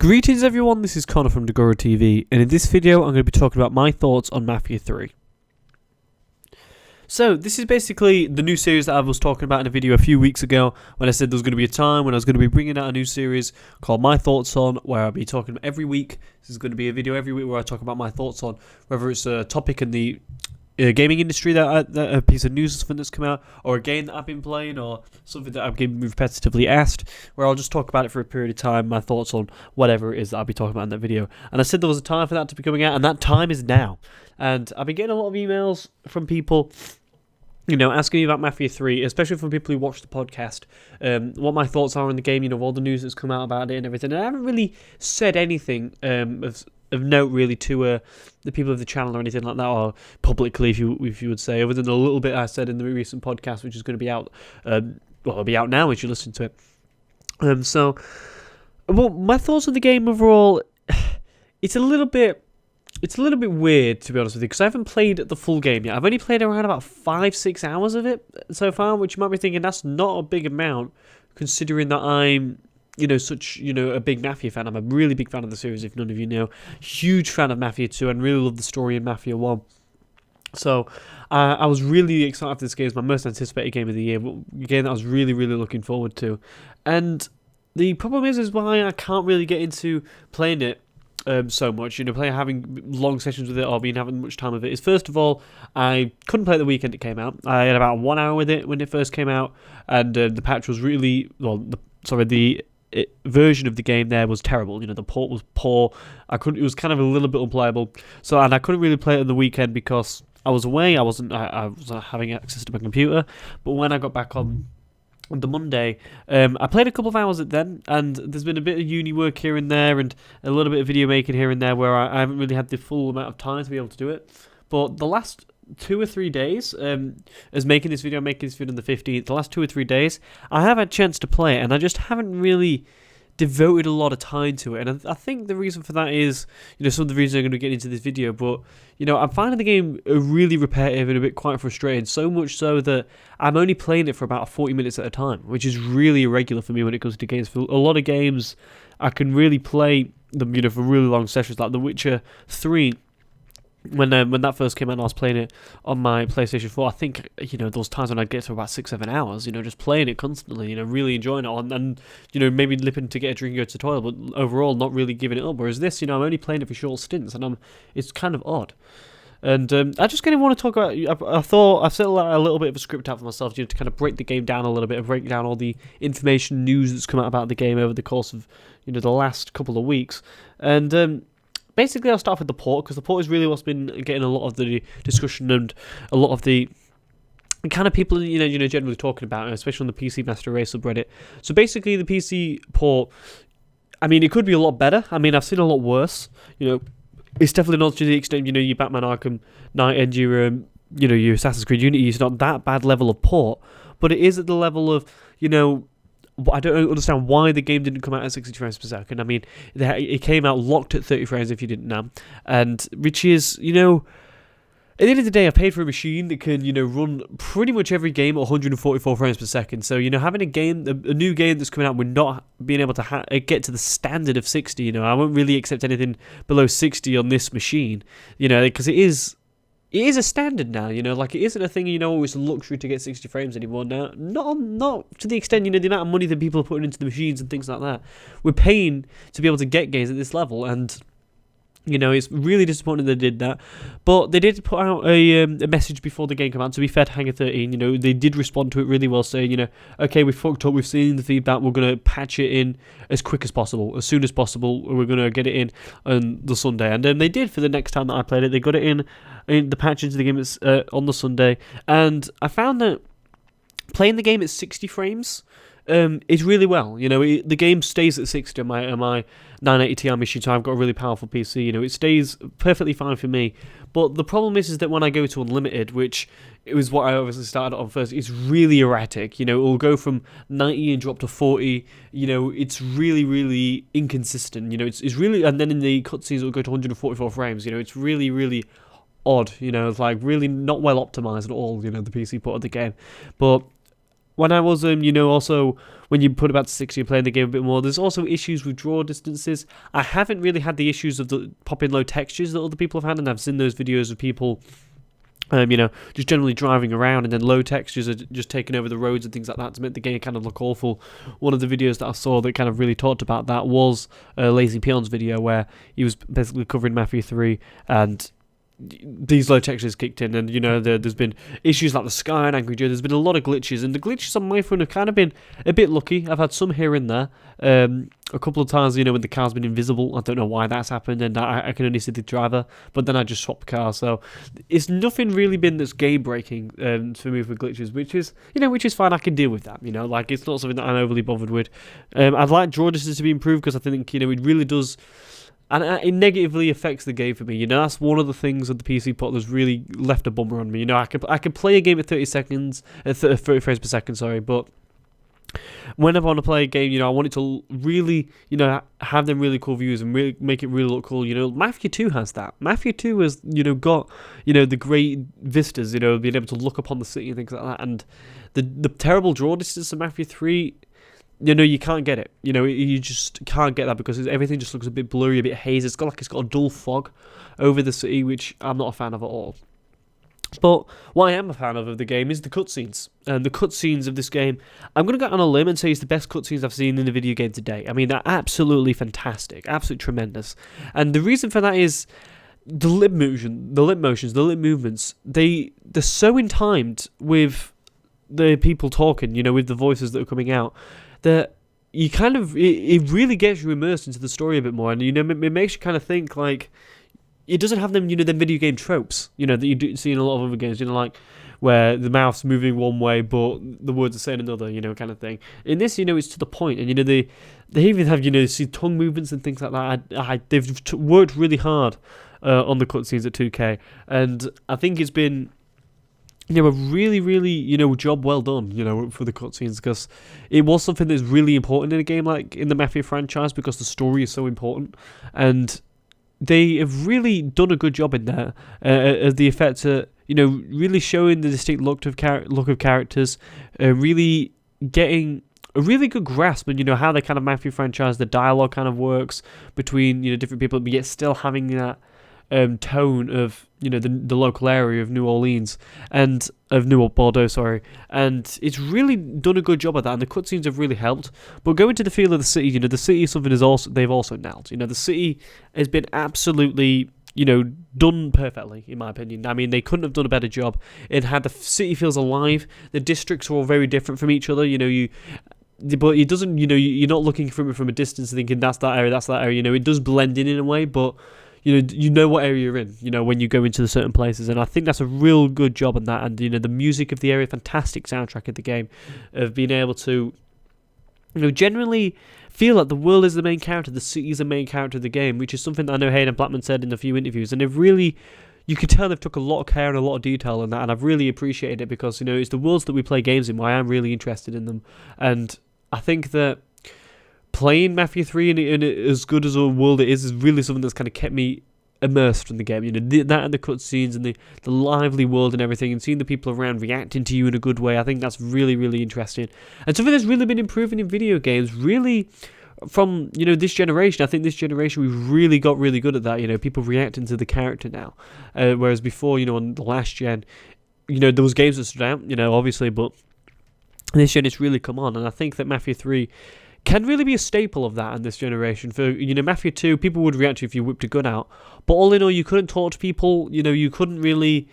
Greetings everyone, this is Connor from DagoraTV, and in this video I'm going to be talking about my thoughts on Mafia 3. So, this is basically the new series that I was talking about in a video a few weeks ago when I said there was going to be a time when I was going to be bringing out a new series called My Thoughts On, where I'll be talking every week. This is going to be a video every week where I talk about my thoughts on whether it's a topic in the gaming industry that a piece of news that's come out, or a game that I've been playing, or something that I've been repetitively asked, where I'll just talk about it for a period of time, my thoughts on whatever it is that I'll be talking about in that video. And I said there was a time for that to be coming out, and that time is now. And I've been getting a lot of emails from people, asking me about Mafia 3, especially from people who watch the podcast, what my thoughts are on the game, all the news that's come out about it and everything. And I haven't really said anything of note really to the people of the channel or anything like that, or publicly, if you would say, other than a little bit I said in the recent podcast, which is going to be out, it'll be out now as you listen to it. So, my thoughts on the game overall, it's a little bit weird, to be honest with you, because I haven't played the full game yet. I've only played around about 5-6 hours of it so far, which you might be thinking that's not a big amount, considering that I'm such a big Mafia fan. I'm a really big fan of the series, if none of you know. Huge fan of Mafia 2 and really love the story in Mafia 1. So, I was really excited for this game. It's my most anticipated game of the year, a game that I was really, really looking forward to. And the problem is why I can't really get into playing it so much, having long sessions with it or having much time with it, is first of all, I couldn't play it the weekend it came out. I had about 1 hour with it when it first came out, and the patch was really, the version of the game there was terrible. The port was poor. It was kind of a little bit unplayable. And I couldn't really play it on the weekend because I was away. I wasn't having access to my computer. But when I got back on the Monday, I played a couple of hours at then, and there's been a bit of uni work here and there, and a little bit of video making here and there, where I haven't really had the full amount of time to be able to do it. But the last 2 or 3 days, as making this video on the 15th, the last 2 or 3 days, I have had a chance to play it, and I just haven't really devoted a lot of time to it. And I think the reason for that is, some of the reasons I'm going to get into this video, but, I'm finding the game really repetitive and a bit quite frustrating, so much so that I'm only playing it for about 40 minutes at a time, which is really irregular for me when it comes to games. For a lot of games, I can really play them, for really long sessions, like The Witcher 3. When that first came out and I was playing it on my PlayStation 4, I think, those times when I'd get to about 6-7 hours, just playing it constantly, really enjoying it, and maybe lipping to get a drink, go to the toilet, but overall not really giving it up. Whereas this, I'm only playing it for short stints, and it's kind of odd. And I just kind of want to talk about, I thought I've set a little bit of a script out for myself, to kind of break the game down a little bit, and break down all the information, news that's come out about the game over the course of, the last couple of weeks. And basically, I'll start with the port, because the port is really what's been getting a lot of the discussion and a lot of the kind of people, generally talking about it, especially on the PC Master Race subreddit. So basically, the PC port, it could be a lot better. I've seen a lot worse. It's definitely not to the extent, your Batman Arkham Knight and your Assassin's Creed Unity. It's not that bad level of port, but it is at the level of, I don't understand why the game didn't come out at 60 frames per second. It came out locked at 30 frames, if you didn't know. And which is, at the end of the day, I paid for a machine that can, run pretty much every game at 144 frames per second. So, having a new game that's coming out, we're not being able to get to the standard of 60. I won't really accept anything below 60 on this machine, because it is a standard now, it isn't a thing, it's a luxury to get 60 frames anymore now. Not to the extent, the amount of money that people are putting into the machines and things like that. We're paying to be able to get games at this level, and, it's really disappointing they did that. But they did put out a message before the game came out. To be fair to Hangar 13, they did respond to it really well, saying, okay, we fucked up, we've seen the feedback, we're going to patch it in as quick as possible, as soon as possible, we're going to get it in on the Sunday. And then they did for the next time that I played it. They got it in the patch into the game on the Sunday. And I found that playing the game at 60 frames is really well. The game stays at 60 on my 980 Ti machine, so I've got a really powerful PC. It stays perfectly fine for me. But the problem is that when I go to unlimited, which it was what I obviously started on first, it's really erratic. It will go from 90 and drop to 40. It's really, really inconsistent. It's really, and then in the cutscenes it will go to 144 frames. It's really, really odd. It's like really not well optimized at all. The PC port of the game, but when I was, also when you put about 60 and playing the game a bit more, there's also issues with draw distances. I haven't really had the issues of the popping low textures that other people have had, and I've seen those videos of people, just generally driving around, and then low textures are just taking over the roads and things like that to make the game kind of look awful. One of the videos that I saw that kind of really talked about that was Lazy Peon's video, where he was basically covering Mafia 3, and these low textures kicked in, and there's been issues like the sky and Angry Joe. There's been a lot of glitches, and the glitches on my phone have kind of been a bit lucky. I've had some here and there. A couple of times, when the car's been invisible, I don't know why that's happened, and I can only see the driver, but then I just swap the car. So it's nothing really been that's game breaking for me for glitches, which is fine. I can deal with that. It's not something that I'm overly bothered with. I'd like draw distance to be improved, because I think it really does. And it negatively affects the game for me. That's one of the things that the PC port that's really left a bummer on me. I could play a game at 30 frames per second, sorry, but whenever I want to play a game, I want it to really, have them really cool views and really make it really look cool. Mafia 2 has that. Mafia 2 has, got, the great vistas, being able to look upon the city and things like that. And the terrible draw distance of Mafia 3, you can't get it. You just can't get that, because everything just looks a bit blurry, a bit hazy. It's got a dull fog over the city, which I'm not a fan of at all. But what I am a fan of the game is the cutscenes. And the cutscenes of this game, I'm going to go on a limb and say it's the best cutscenes I've seen in a video game today. I mean, they're absolutely fantastic, absolutely tremendous. And the reason for that is the lip motions, the lip movements. They're so in timed with the people talking, with the voices that are coming out, that you kind of, it really gets you immersed into the story a bit more, and it makes you kind of think, like, it doesn't have them, them video game tropes, that you do see in a lot of other games, like where the mouth's moving one way but the words are saying another, kind of thing. In this, it's to the point, and they even have, see tongue movements and things like that. They've worked really hard on the cutscenes at 2K, and I think it's been a really, really, job well done, for the cutscenes, because it was something that's really important in a game like in the Mafia franchise, because the story is so important, and they have really done a good job in there, as the effects are, really showing the distinct look of characters, really getting a really good grasp on, how the kind of Mafia franchise, the dialogue kind of works between, different people, but yet still having that tone of, the local area of New Orleans, and of New Bordeaux, sorry, and it's really done a good job of that, and the cutscenes have really helped. But going to the feel of the city, the city is something they've also nailed. The city has been absolutely, done perfectly, in my opinion. I mean, they couldn't have done a better job. It had, the city feels alive. The districts are all very different from each other. But it doesn't, you're not looking from it from a distance and thinking that's that area. It does blend in a way, but you know what area you're in, when you go into the certain places, and I think that's a real good job on that. And the music of the area, fantastic soundtrack of the game, of being able to, generally feel like the world is the main character, the city is the main character of the game, which is something that I know Hayden Blackman said in a few interviews, and they've really, you can tell they've took a lot of care and a lot of detail in that, and I've really appreciated it, because it's the worlds that we play games in why I'm really interested in them. And I think that playing Mafia 3 and as good as a world it is really something that's kind of kept me immersed in the game. That and the cutscenes and the lively world and everything, and seeing the people around reacting to you in a good way, I think that's really, really interesting. And something that's really been improving in video games, really, from, this generation. I think this generation, we've really got really good at that, people reacting to the character now. Whereas before, on the last gen, there was games that stood out, obviously, but this gen it's really come on, and I think that Mafia 3 can really be a staple of that in this generation. For, Mafia 2, people would react to you if you whipped a gun out, but all in all, you couldn't talk to people, you couldn't really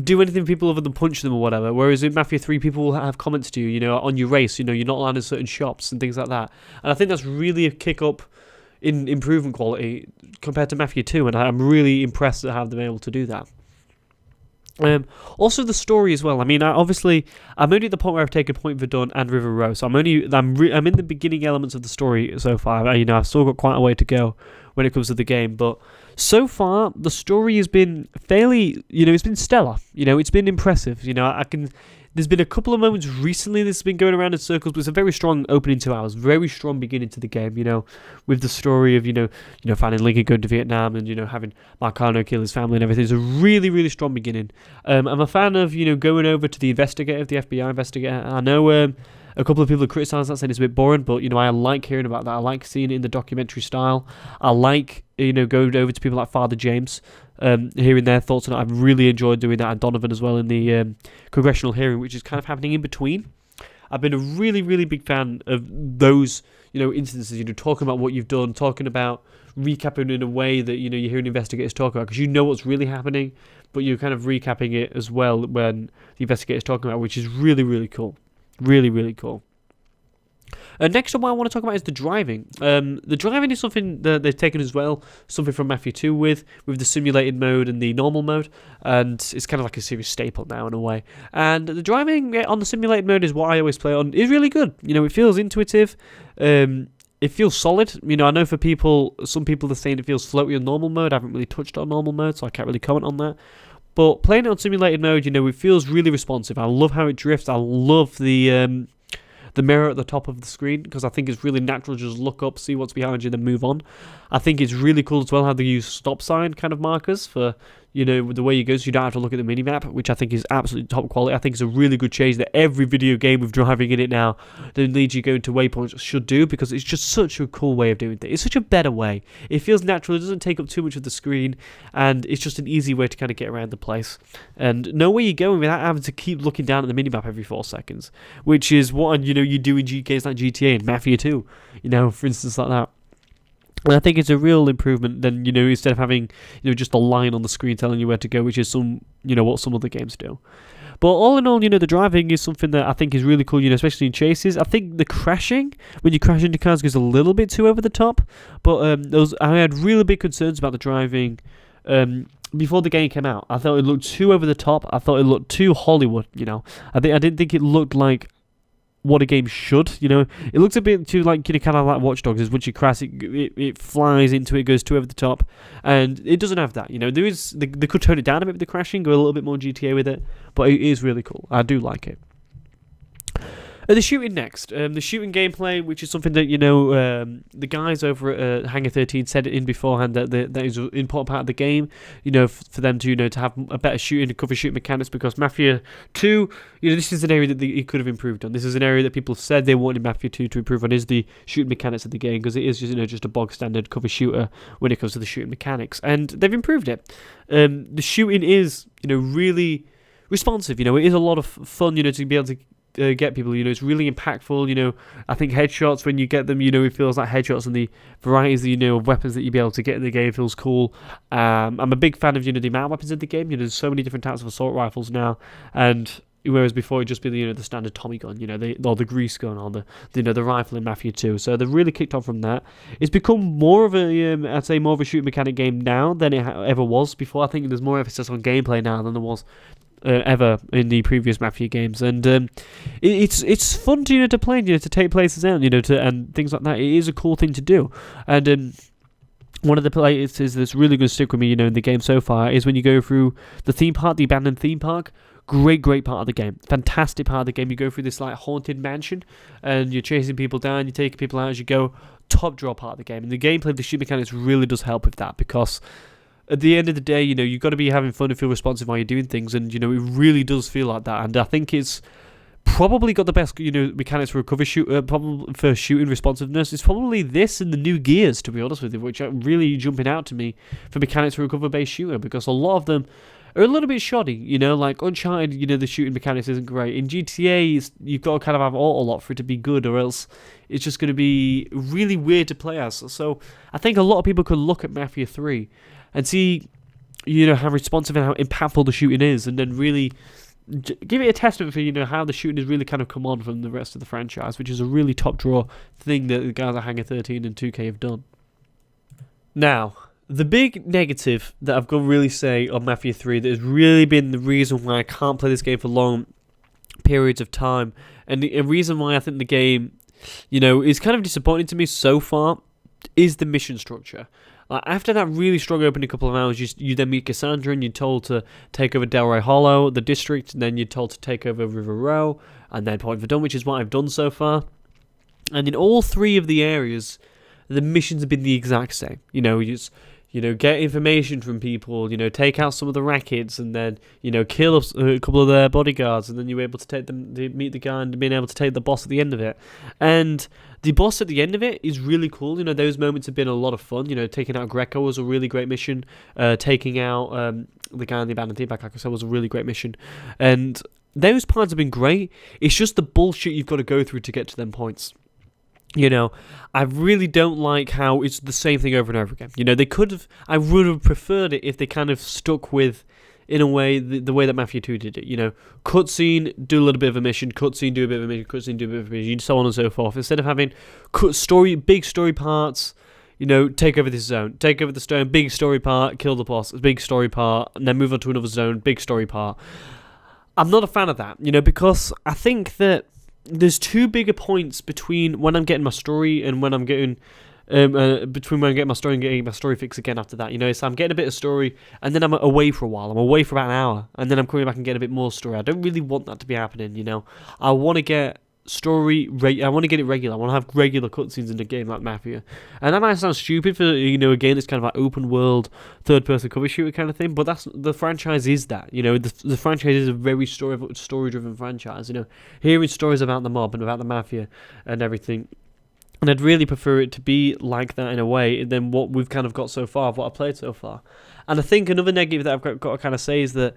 do anything for people other than punch them or whatever, whereas in Mafia 3, people will have comments to you, on your race, you're not allowed in certain shops and things like that, and I think that's really a kick up in improvement quality compared to Mafia 2, and I'm really impressed to have them able to do that. Also the story as well. I mean, I'm only at the point where I've taken Point Verdun and River Row, so I'm in the beginning elements of the story so far. I've still got quite a way to go when it comes to the game, but so far the story has been fairly, it's been stellar. It's been impressive. there's been a couple of moments recently that's been going around in circles, but it's a very strong opening 2 hours, very strong beginning to the game, with the story of, finding Lincoln going to Vietnam and, having Marcano kill his family and everything. It's a really, really strong beginning. I'm a fan of, going over to the investigator, the FBI investigator. I know a couple of people have criticised that, saying it's a bit boring, but, I like hearing about that. I like seeing it in the documentary style. I like, going over to people like Father James, hearing their thoughts on it. I've really enjoyed doing that, and Donovan as well in the congressional hearing, which is kind of happening in between. I've been a really, really big fan of those, instances, talking about what you've done, talking about recapping in a way that, you're hearing investigators talk about, because you know what's really happening, but you're kind of recapping it as well when the investigators talking about, which is really, really cool. Really, really cool. Next up, what I want to talk about is the driving. The driving is something that they've taken as well, something from Mafia 2 with the simulated mode and the normal mode, and it's kind of like a serious staple now in a way. And the driving on the simulated mode is what I always play on. It's really good. It feels intuitive. It feels solid. I know for some people are saying it feels floaty on normal mode. I haven't really touched on normal mode, so I can't really comment on that. But playing it on simulated mode, it feels really responsive. I love how it drifts. I love the mirror at the top of the screen, because I think it's really natural to just look up, see what's behind you, then move on. I think it's really cool as well how they use stop sign kind of markers for, the way you go, so you don't have to look at the minimap, which I think is absolutely top quality. I think it's a really good change that every video game with driving in it now that leads you going to waypoints should do, because it's just such a cool way of doing things. It's such a better way. It feels natural, it doesn't take up too much of the screen, and it's just an easy way to kind of get around the place and know where you're going without having to keep looking down at the minimap every 4 seconds, which is what, you do in games like GTA and Mafia 2, for instance, like that. And I think it's a real improvement than, instead of having, just a line on the screen telling you where to go, which is what some other games do. But all in all, the driving is something that I think is really cool, especially in chases. I think the crashing, when you crash into cars, goes a little bit too over the top. But I had really big concerns about the driving before the game came out. I thought it looked too over the top. I thought it looked too Hollywood, I didn't think it looked like what a game should, It looks a bit too like, kind of like Watch Dogs, is once you crash, it flies into it, goes too over the top, and it doesn't have that, they could tone it down a bit with the crashing, go a little bit more GTA with it, but it is really cool. I do like it. The shooting next. The shooting gameplay, which is something that, the guys over at Hangar 13 said it in beforehand that is an important part of the game, for them to, to have a better shooting and cover shooting mechanics, because Mafia 2, this is an area that it could have improved on. This is an area that people have said they wanted Mafia 2 to improve on, is the shooting mechanics of the game, because it is just, just a bog standard cover shooter when it comes to the shooting mechanics, and they've improved it. The shooting is, really responsive, it is a lot of fun, to be able to get people, it's really impactful, I think headshots, when you get them, it feels like headshots, and the varieties, of weapons that you'll be able to get in the game feels cool. I'm a big fan of, the amount of weapons in the game, there's so many different types of assault rifles now, and whereas before it'd just be the standard Tommy gun, or the grease gun, or the rifle in Mafia 2. So they've really kicked off from that. It's become more of a, I'd say more of a shooting mechanic game now than it ever was before. I think there's more emphasis on gameplay now than there was ever in the previous Mafia games, and it's fun to play, to take places out, and things like that. It is a cool thing to do, and one of the places that's really going to stick with me, in the game so far, is when you go through the theme park, the abandoned theme park. Great part of the game. Fantastic part of the game. You go through this haunted mansion, and you're chasing people down, you're taking people out as you go. Top draw part of the game, and the gameplay of the shooting mechanics really does help with that, because at the end of the day, you've got to be having fun and feel responsive while you're doing things, and, it really does feel like that, and I think it's probably got the best, mechanics for a cover shooter, probably for shooting responsiveness. It's probably this and the new Gears, to be honest with you, which are really jumping out to me for mechanics for a cover-based shooter, because a lot of them are a little bit shoddy, like Uncharted, the shooting mechanics isn't great. In GTA, you've got to kind of have auto-lock for it to be good, or else it's just going to be really weird to play as. So I think a lot of people could look at Mafia 3 and see, how responsive and how impactful the shooting is, and then really give it a testament for, how the shooting has really kind of come on from the rest of the franchise, which is a really top draw thing that the guys at Hangar 13 and 2K have done. Now, the big negative that I've got to really say on Mafia 3 that has really been the reason why I can't play this game for long periods of time, and the reason why I think the game, is kind of disappointing to me so far, is the mission structure. After that really strong opening couple of hours, you then meet Cassandra, and you're told to take over Delray Hollow, the district, and then you're told to take over River Row, and then Point Verdun, which is what I've done so far. And in all three of the areas, the missions have been the exact same. You know, you just, get information from people, take out some of the rackets, and then, kill a couple of their bodyguards, and then you're able to take them, to meet the guy, and being able to take the boss at the end of it. And the boss at the end of it is really cool. Those moments have been a lot of fun. Taking out Greco was a really great mission. Taking out the guy in the abandoned theme, like I said, was a really great mission. And those parts have been great. It's just the bullshit you've got to go through to get to them points. I really don't like how it's the same thing over and over again. I would have preferred it if they kind of stuck with, in a way, the way that Mafia 2 did it. Cutscene, do a little bit of a mission, cutscene, do a bit of a mission, cutscene, do a bit of a mission, so on and so forth. Instead of having big story parts, take over this zone, take over the stone, big story part, kill the boss, big story part, and then move on to another zone, big story part. I'm not a fan of that, because I think that there's two bigger points between when I'm getting my story and when I'm getting between when I get my story and getting my story fix again after that. So I'm getting a bit of story, and then I'm away for a while. I'm away for about an hour, and then I'm coming back and getting a bit more story. I don't really want that to be happening. I want to get story. I want to get it regular. I want to have regular cutscenes in a game like Mafia, and that might sound stupid for a game that's kind of like open world, third person cover shooter kind of thing. But that's the franchise is that. The franchise is a very story driven franchise. Hearing stories about the mob and about the Mafia and everything. And I'd really prefer it to be like that in a way than what we've kind of got so far, of what I've played so far. And I think another negative that I've got to kind of say is that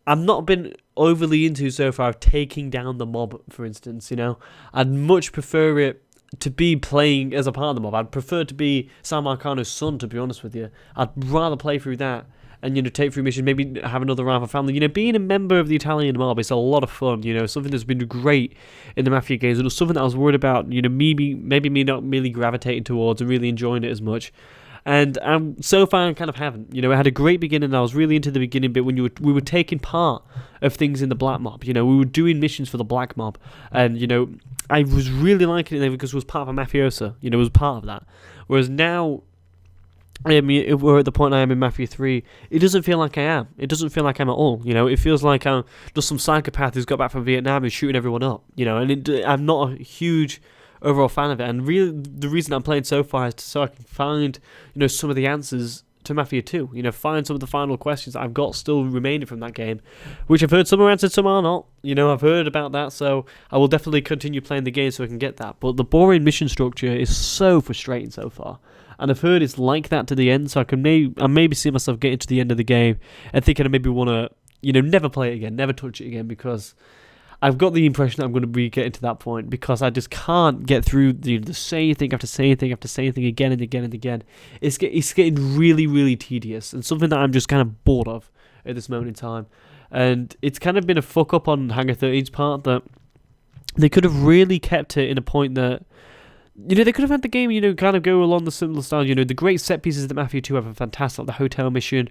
I've not been overly into so far of taking down the mob, for instance. I'd much prefer it to be playing as a part of the mob. I'd prefer to be San Marcano's son, to be honest with you. I'd rather play through that and, take through missions, maybe have another round of family. Being a member of the Italian mob is a lot of fun, something that's been great in the Mafia games. It was something that I was worried about, maybe me not really gravitating towards and really enjoying it as much. And so far I kind of haven't. I had a great beginning. I was really into the beginning bit when we were taking part of things in the Black Mob. We were doing missions for the Black Mob. And, I was really liking it there because it was part of a mafiosa. It was part of that. Whereas now, we're at the point I am in Mafia 3, it doesn't feel like I am. It doesn't feel like I'm at all. It feels like I'm just some psychopath who's got back from Vietnam and shooting everyone up. And I'm not a huge overall fan of it. And really, the reason I'm playing so far is so I can find, some of the answers to Mafia 2. Find some of the final questions that I've got still remaining from that game, which I've heard some are answered, some are not. I've heard about that, so I will definitely continue playing the game so I can get that. But the boring mission structure is so frustrating so far. And I've heard it's like that to the end, so I maybe see myself getting to the end of the game and thinking I maybe want to, never play it again, never touch it again, because I've got the impression that I'm going to be getting to that point, because I just can't get through the same thing after same thing after same thing again and again and again. It's getting really, really tedious, and something that I'm just kind of bored of at this moment in time. And it's kind of been a fuck up on Hangar 13's part that they could have really kept it in a point that, they could have had the game, kind of go along the similar style. The great set pieces that Mafia 2 have are fantastic. The hotel mission,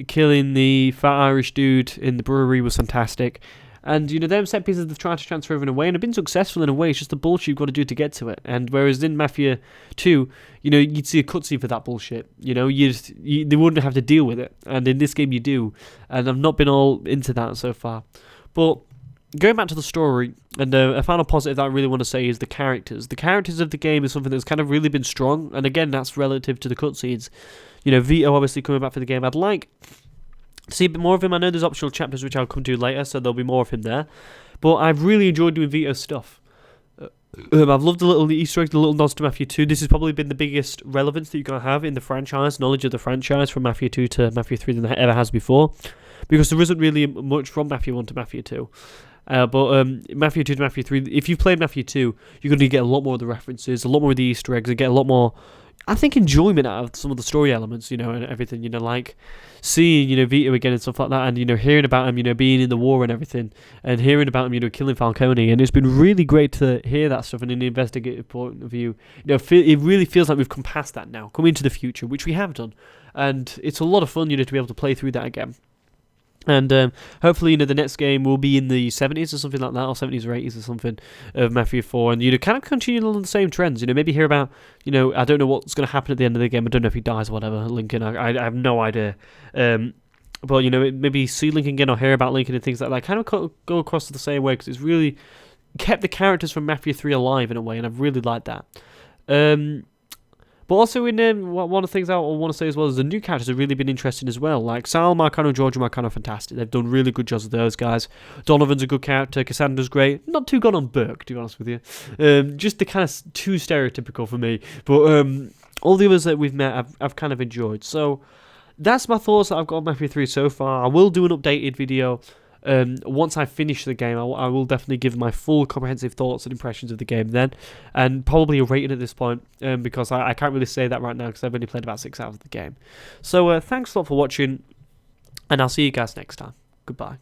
killing the fat Irish dude in the brewery was fantastic. And, them set pieces they've tried to transfer over in a way and have been successful in a way. It's just the bullshit you've got to do to get to it. And whereas in Mafia 2, you'd see a cutscene for that bullshit. They wouldn't have to deal with it. And in this game you do. And I've not been all into that so far. But going back to the story, and a final positive that I really want to say is the characters. The characters of the game is something that's kind of really been strong. And again, that's relative to the cutscenes. Vito obviously coming back for the game. I'd like see a bit more of him. I know there's optional chapters which I'll come to later, so there'll be more of him there. But I've really enjoyed doing Vito's stuff. I've loved the little Easter eggs, the little nods to Mafia 2. This has probably been the biggest relevance that you're going to have in the franchise, knowledge of the franchise from Mafia 2 to Mafia 3 than there ever has before. Because there isn't really much from Mafia 1 to Mafia 2. But Mafia 2 to Mafia 3, if you've played Mafia 2, you're going to get a lot more of the references, a lot more of the Easter eggs, and get a lot more, I think, enjoyment out of some of the story elements, and everything, like seeing, Vito again and stuff like that, and, hearing about him, being in the war and everything, and hearing about him, killing Falcone, and it's been really great to hear that stuff, and in the investigative point of view, it really feels like we've come past that now, come into the future, which we have done, and it's a lot of fun, to be able to play through that again. And hopefully, the next game will be in the 70s or something like that, or 70s or 80s or something of Mafia 4, and kind of continue along the same trends. Maybe hear about, I don't know what's going to happen at the end of the game. I don't know if he dies or whatever. Lincoln, I have no idea. But maybe see Lincoln again or hear about Lincoln and things like that. Kind of go across the same way because it's really kept the characters from Mafia 3 alive in a way, and I've really liked that. But also one of the things I want to say as well is the new characters have really been interesting as well. Like Sal, Marcano, George, and Marcano are fantastic. They've done really good jobs with those guys. Donovan's a good character. Cassandra's great. Not too good on Burke, to be honest with you. Just the kind of too stereotypical for me. But all the others that we've met, I've kind of enjoyed. So that's my thoughts that I've got on Mafia 3 so far. I will do an updated video. Once I finish the game, I will definitely give my full comprehensive thoughts and impressions of the game then, and probably a rating at this point, because I can't really say that right now because I've only played about 6 hours of the game. So thanks a lot for watching, and I'll see you guys next time. Goodbye.